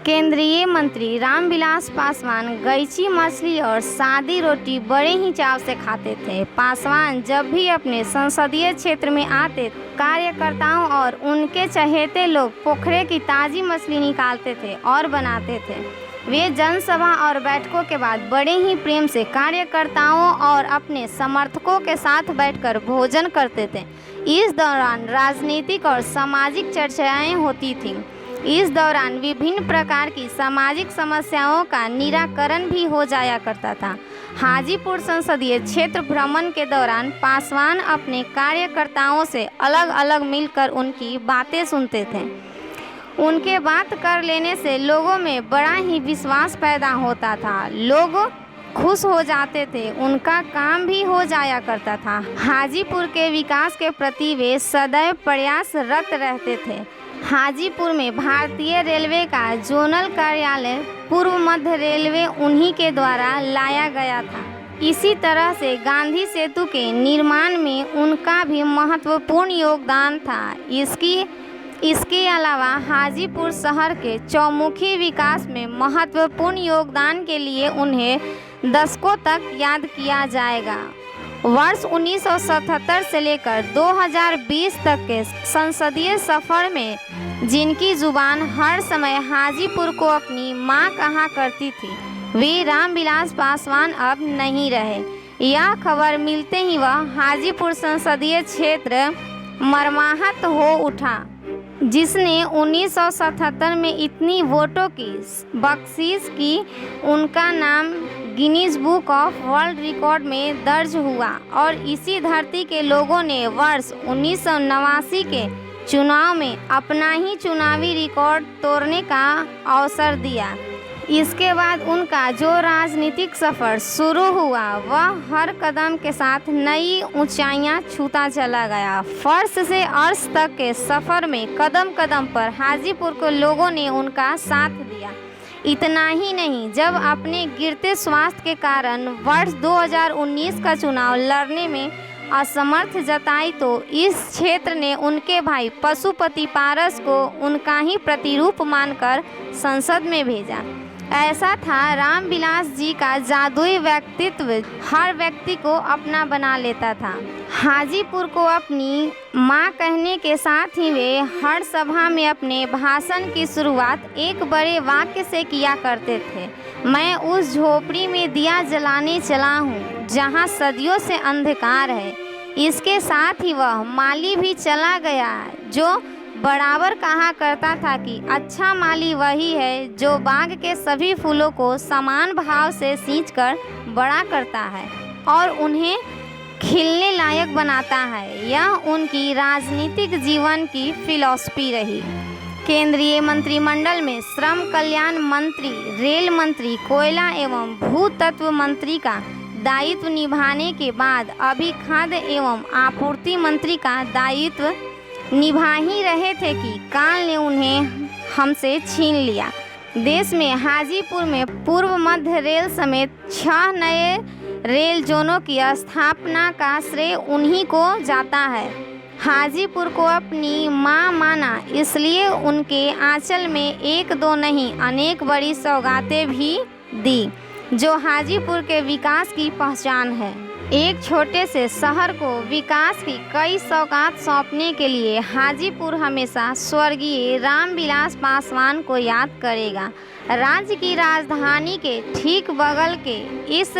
केंद्रीय मंत्री रामविलास पासवान गईची मछली और सादी रोटी बड़े ही चाव से खाते थे। पासवान जब भी अपने संसदीय क्षेत्र में आते, कार्यकर्ताओं और उनके चहेते लोग पोखरे की ताज़ी मछली निकालते थे और बनाते थे। वे जनसभा और बैठकों के बाद बड़े ही प्रेम से कार्यकर्ताओं और अपने समर्थकों के साथ बैठकर भोजन करते थे। इस दौरान राजनीतिक और सामाजिक चर्चाएं होती थीं। इस दौरान विभिन्न प्रकार की सामाजिक समस्याओं का निराकरण भी हो जाया करता था। हाजीपुर संसदीय क्षेत्र भ्रमण के दौरान पासवान अपने कार्यकर्ताओं से अलग अलग मिलकर उनकी बातें सुनते थे। उनके बात कर लेने से लोगों में बड़ा ही विश्वास पैदा होता था। लोग खुश हो जाते थे, उनका काम भी हो जाया करता था। हाजीपुर के विकास के प्रति वे सदैव प्रयासरत रहते थे। हाजीपुर में भारतीय रेलवे का जोनल कार्यालय पूर्व मध्य रेलवे उन्हीं के द्वारा लाया गया था। इसी तरह से गांधी सेतु के निर्माण में उनका भी महत्वपूर्ण योगदान था। इसके अलावा हाजीपुर शहर के चौमुखी विकास में महत्वपूर्ण योगदान के लिए उन्हें दशकों तक याद किया जाएगा। वर्ष 1977 से लेकर 2020 तक के संसदीय सफ़र में जिनकी जुबान हर समय हाजीपुर को अपनी मां कहा करती थी, वे रामविलास पासवान अब नहीं रहे। यह खबर मिलते ही वह हाजीपुर संसदीय क्षेत्र मर्माहत हो उठा, जिसने 1977 में इतनी वोटों की बख्शीश की उनका नाम Guinness book of world record में दर्ज हुआ और इसी धरती के लोगों ने वर्ष 1989 के चुनाव में अपना ही चुनावी रिकॉर्ड तोड़ने का अवसर दिया। इसके बाद उनका जो राजनीतिक सफ़र शुरू हुआ वह हर कदम के साथ नई ऊंचाइयां छूता चला गया। फर्श से अर्श तक के सफ़र में कदम कदम पर हाजीपुर के लोगों ने उनका साथ दिया। इतना ही नहीं, जब अपने गिरते स्वास्थ्य के कारण वर्ष 2019 का चुनाव लड़ने में असमर्थ जताई तो इस क्षेत्र ने उनके भाई पशुपति पारस को उनका ही प्रतिरूप मानकर संसद में भेजा। ऐसा था रामविलास जी का जादुई व्यक्तित्व हर व्यक्ति को अपना बना लेता था। हाजीपुर को अपनी माँ कहने के साथ ही वे हर सभा में अपने भाषण की शुरुआत एक बड़े वाक्य से किया करते थे, मैं उस झोपड़ी में दिया जलाने चला हूँ जहाँ सदियों से अंधकार है। इसके साथ ही वह माली भी चला गया जो बराबर कहा करता था कि अच्छा माली वही है जो बाग के सभी फूलों को समान भाव से सींचकर बड़ा करता है और उन्हें खिलने लायक बनाता है। यह उनकी राजनीतिक जीवन की फिलॉसफी रही। केंद्रीय मंत्रिमंडल में श्रम कल्याण मंत्री, रेल मंत्री, कोयला एवं भूतत्व मंत्री का दायित्व निभाने के बाद अभी खाद्य एवं आपूर्ति मंत्री का दायित्व निभा ही रहे थे कि काल ने उन्हें हमसे छीन लिया। देश में हाजीपुर में पूर्व मध्य रेल समेत 6 नए रेल जोनों की स्थापना का श्रेय उन्हीं को जाता है। हाजीपुर को अपनी मां माना, इसलिए उनके आंचल में एक दो नहीं अनेक बड़ी सौगातें भी दी जो हाजीपुर के विकास की पहचान है। एक छोटे से शहर को विकास की कई सौगात सौंपने के लिए हाजीपुर हमेशा स्वर्गीय रामविलास पासवान को याद करेगा। राज्य की राजधानी के ठीक बगल के इस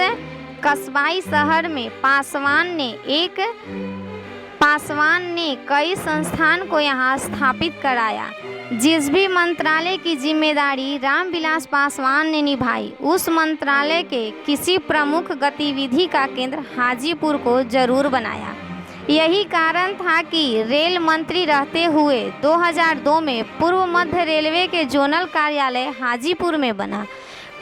कस्बाई शहर में पासवान ने कई संस्थान को यहाँ स्थापित कराया। जिस भी मंत्रालय की जिम्मेदारी रामविलास पासवान ने निभाई, उस मंत्रालय के किसी प्रमुख गतिविधि का केंद्र हाजीपुर को जरूर बनाया। यही कारण था कि रेल मंत्री रहते हुए 2002 में पूर्व मध्य रेलवे के जोनल कार्यालय हाजीपुर में बना।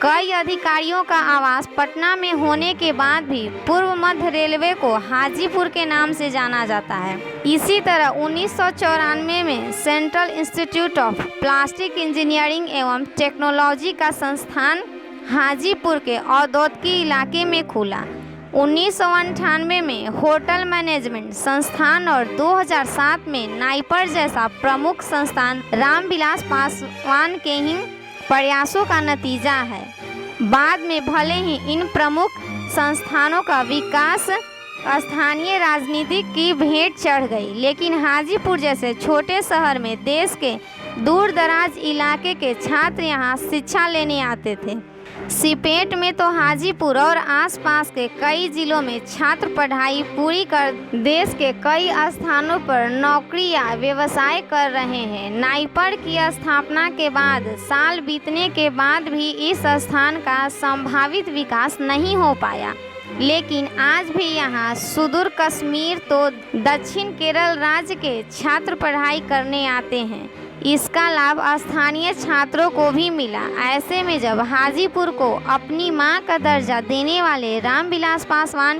कई अधिकारियों का आवास पटना में होने के बाद भी पूर्व मध्य रेलवे को हाजीपुर के नाम से जाना जाता है। इसी तरह 1994 में central institute of plastic engineering एवं टेक्नोलॉजी का संस्थान हाजीपुर के औद्योगिक इलाके में खुला। 1998 में होटल मैनेजमेंट संस्थान और 2007 में नाइपर जैसा प्रमुख संस्थान रामविलास पासवान के ही प्रयासों का नतीजा है। बाद में भले ही इन प्रमुख संस्थानों का विकास स्थानीय राजनीति की भेंट चढ़ गई, लेकिन हाजीपुर जैसे छोटे शहर में देश के दूर दराज इलाके के छात्र यहाँ शिक्षा लेने आते थे। सिपेट में तो हाजीपुर और आसपास के कई जिलों में छात्र पढ़ाई पूरी कर देश के कई स्थानों पर नौकरी या व्यवसाय कर रहे हैं। नाईपड़ की स्थापना के बाद साल बीतने के बाद भी इस स्थान का संभावित विकास नहीं हो पाया, लेकिन आज भी यहाँ सुदूर कश्मीर तो दक्षिण केरल राज्य के छात्र पढ़ाई करने आते हैं। इसका लाभ स्थानीय छात्रों को भी मिला। ऐसे में जब हाजीपुर को अपनी मां का दर्जा देने वाले रामविलास पासवान